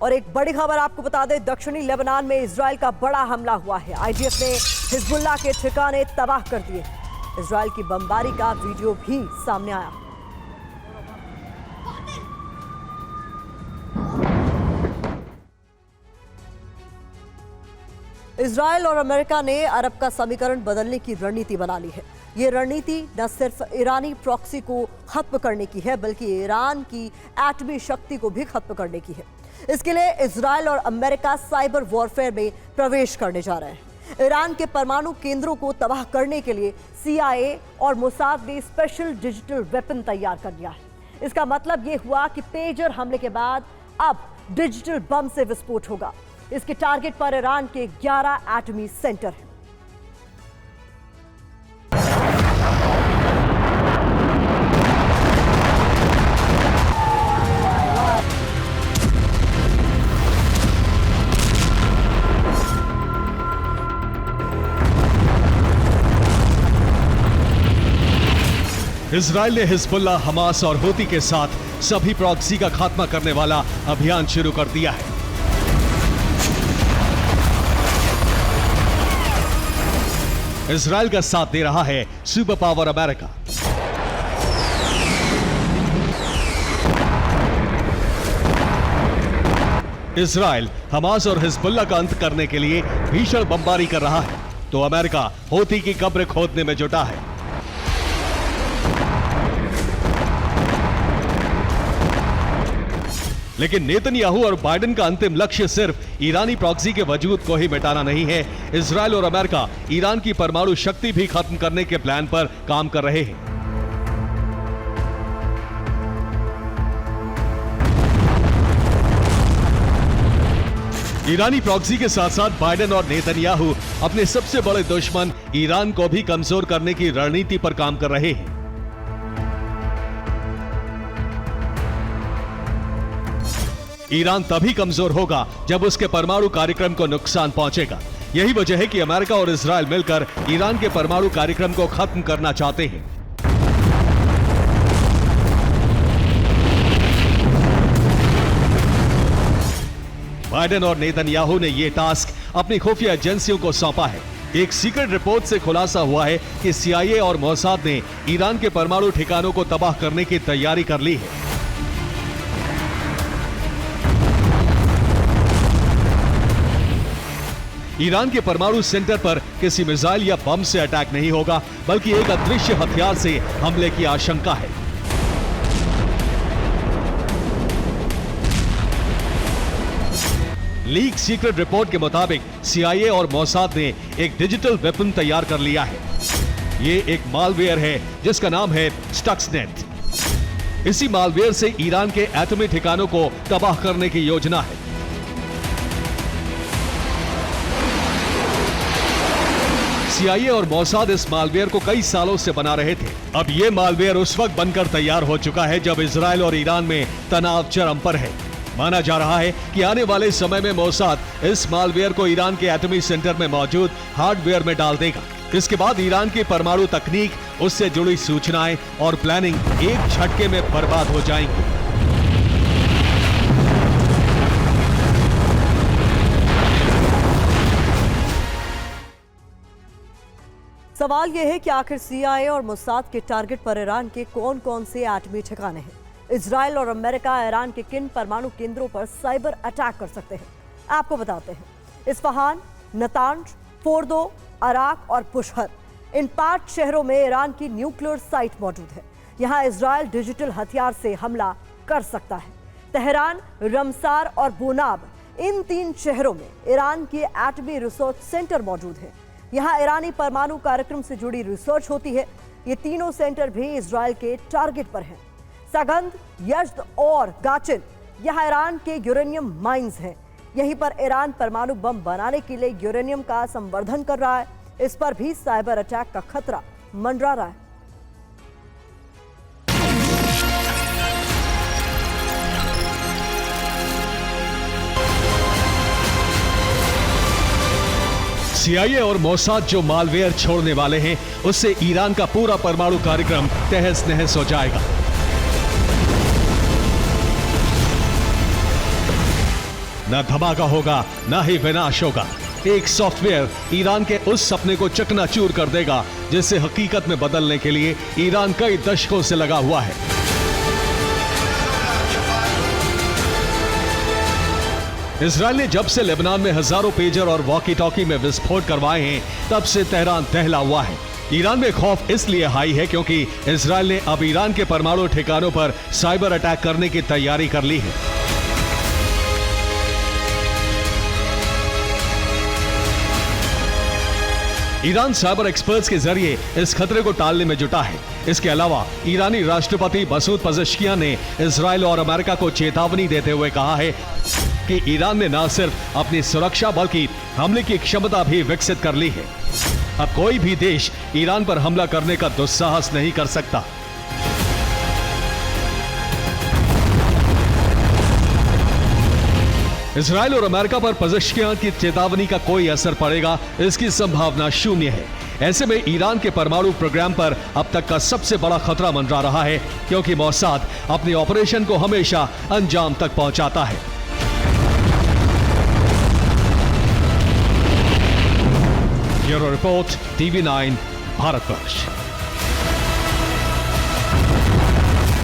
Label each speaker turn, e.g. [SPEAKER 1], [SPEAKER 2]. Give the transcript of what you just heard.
[SPEAKER 1] और एक बड़ी खबर आपको बता दें, दक्षिणी लेबनान में इजराइल का बड़ा हमला हुआ है। आईडीएफ ने हिजबुल्लाह के ठिकाने तबाह कर दिए। इजराइल की बमबारी का वीडियो भी सामने आया। इजराइल और अमेरिका ने अरब का समीकरण बदलने की रणनीति बना ली है। ये रणनीति न सिर्फ ईरानी प्रॉक्सी को खत्म करने की है, बल्कि ईरान की एटमी शक्ति को भी खत्म करने की है। इसके लिए इजराइल और अमेरिका साइबर वॉरफेयर में प्रवेश करने जा रहे हैं। ईरान के परमाणु केंद्रों को तबाह करने के लिए सीआईए और मोसाद ने स्पेशल डिजिटल वेपन तैयार कर लिया है। इसका मतलब यह हुआ कि पेजर हमले के बाद अब डिजिटल बम से विस्फोट होगा। इसके टारगेट पर ईरान के 11 एटमी सेंटर हैं।
[SPEAKER 2] इजराइल ने हिजबुल्लाह, हमास और हूती के साथ सभी प्रॉक्सी का खात्मा करने वाला अभियान शुरू कर दिया है। इजराइल का साथ दे रहा है super power America. Israel Hamas और हिजबुल्लाह का अंत करने के लिए भीषण बमबारी कर रहा है, तो अमेरिका हूती की कब्र खोदने में जुटा है। लेकिन नेतन्याहू और बाइडेन का अंतिम लक्ष्य सिर्फ ईरानी प्रॉक्सी के वजूद को ही मिटाना नहीं है। इजराइल और अमेरिका ईरान की परमाणु शक्ति भी खत्म करने के प्लान पर काम कर रहे हैं। ईरानी प्रॉक्सी के साथ साथ बाइडेन और नेतन्याहू अपने सबसे बड़े दुश्मन ईरान को भी कमजोर करने की रणनीति पर काम कर रहे हैं। ईरान तभी कमजोर होगा जब उसके परमाणु कार्यक्रम को नुकसान पहुंचेगा। यही वजह है कि अमेरिका और इजराइल मिलकर ईरान के परमाणु कार्यक्रम को खत्म करना चाहते हैं। बाइडेन और नेतन्याहू ने यह टास्क अपनी खुफिया एजेंसियों को सौंपा है। एक सीक्रेट रिपोर्ट से खुलासा हुआ है कि सीआईए और मोसाद ने ईरान के परमाणु ठिकानों को तबाह करने की तैयारी कर ली है। ईरान के परमाणु सेंटर पर किसी मिसाइल या बम से अटैक नहीं होगा, बल्कि एक अदृश्य हथियार से हमले की आशंका है। लीक सीक्रेट रिपोर्ट के मुताबिक सीआईए और मोसाद ने एक डिजिटल वेपन तैयार कर लिया है। ये एक मालवेयर है जिसका नाम है स्टक्सनेट। इसी मालवेयर से ईरान के एटमी ठिकानों को तबाह करने की योजना है। सीआईए और मोसाद इस मालवेयर को कई सालों से बना रहे थे। अब यह मालवेयर उस वक्त बनकर तैयार हो चुका है जब इजराइल और ईरान में तनाव चरम पर है। माना जा रहा है कि आने वाले समय में मोसाद इस मालवेयर को ईरान के एटमी सेंटर में मौजूद हार्डवेयर में डाल देगा। इसके बाद ईरान की परमाणु तकनीक, उससे जुड़ी सूचनाएं और प्लानिंग एक झटके में बर्बाद हो जाएंगी।
[SPEAKER 1] सवाल यह है कि आखिर सीआईए और मोसाद के टारगेट पर ईरान के कौन कौन से एटमी ठिकाने हैं। इजराइल और अमेरिका ईरान के किन परमाणु केंद्रों पर साइबर अटैक कर सकते हैं, आपको बताते हैं। इस्फहान, नतांज, फोर्दो, अराक और पुशहर, इन 5 शहरों में ईरान की न्यूक्लियर साइट मौजूद है। यहां इजराइल डिजिटल हथियार से हमला कर सकता है। तेहरान, रमसार और बोनाब, इन 3 शहरों में ईरान की एटमी रिसर्च सेंटर मौजूद है। यहां ईरानी परमाणु कार्यक्रम से जुड़ी रिसर्च होती है। ये तीनों सेंटर भी इजराइल के टारगेट पर हैं। सगंध, यज्द और गाचिन, यहां ईरान के यूरेनियम माइंस हैं। यहीं पर ईरान परमाणु बम बनाने के लिए यूरेनियम का संवर्धन कर रहा है। इस पर भी साइबर अटैक का खतरा मंडरा रहा है।
[SPEAKER 2] सीआईए और मोसाद जो मालवेयर छोड़ने वाले हैं, उससे ईरान का पूरा परमाणु कार्यक्रम तहस नहस हो जाएगा। न धमाका होगा न ही विनाश होगा। एक सॉफ्टवेयर ईरान के उस सपने को चकनाचूर कर देगा जिसे हकीकत में बदलने के लिए ईरान कई दशकों से लगा हुआ है। इजरायल ने जब से लेबनान में हजारों पेजर और वॉकी टॉकी में विस्फोट करवाए हैं, तब से तेहरान दहला हुआ है। ईरान में खौफ इसलिए हाई है क्योंकि इजरायल ने अब ईरान के परमाणु ठिकानों पर साइबर अटैक करने की तैयारी कर ली है। ईरान साइबर एक्सपर्ट्स के जरिए इस खतरे को टालने में जुटा है। इसके अलावा ईरानी राष्ट्रपति मसूद पज़ेश्कियान ने इजरायल और अमेरिका को चेतावनी देते हुए कहा है कि ईरान ने न सिर्फ अपनी सुरक्षा बल्कि हमले की क्षमता भी विकसित कर ली है। अब कोई भी देश ईरान पर हमला करने का दुस्साहस नहीं कर सकता। इजरायल और अमेरिका पर पज़ेश्कियान की चेतावनी का कोई असर पड़ेगा, इसकी संभावना शून्य है। ऐसे में ईरान के परमाणु प्रोग्राम पर अब तक का सबसे बड़ा खतरा मंडरा रहा है, क्योंकि मोसाद अपने ऑपरेशन को हमेशा अंजाम तक पहुंचाता है। Bureau report, TV9, Bharatvarsh.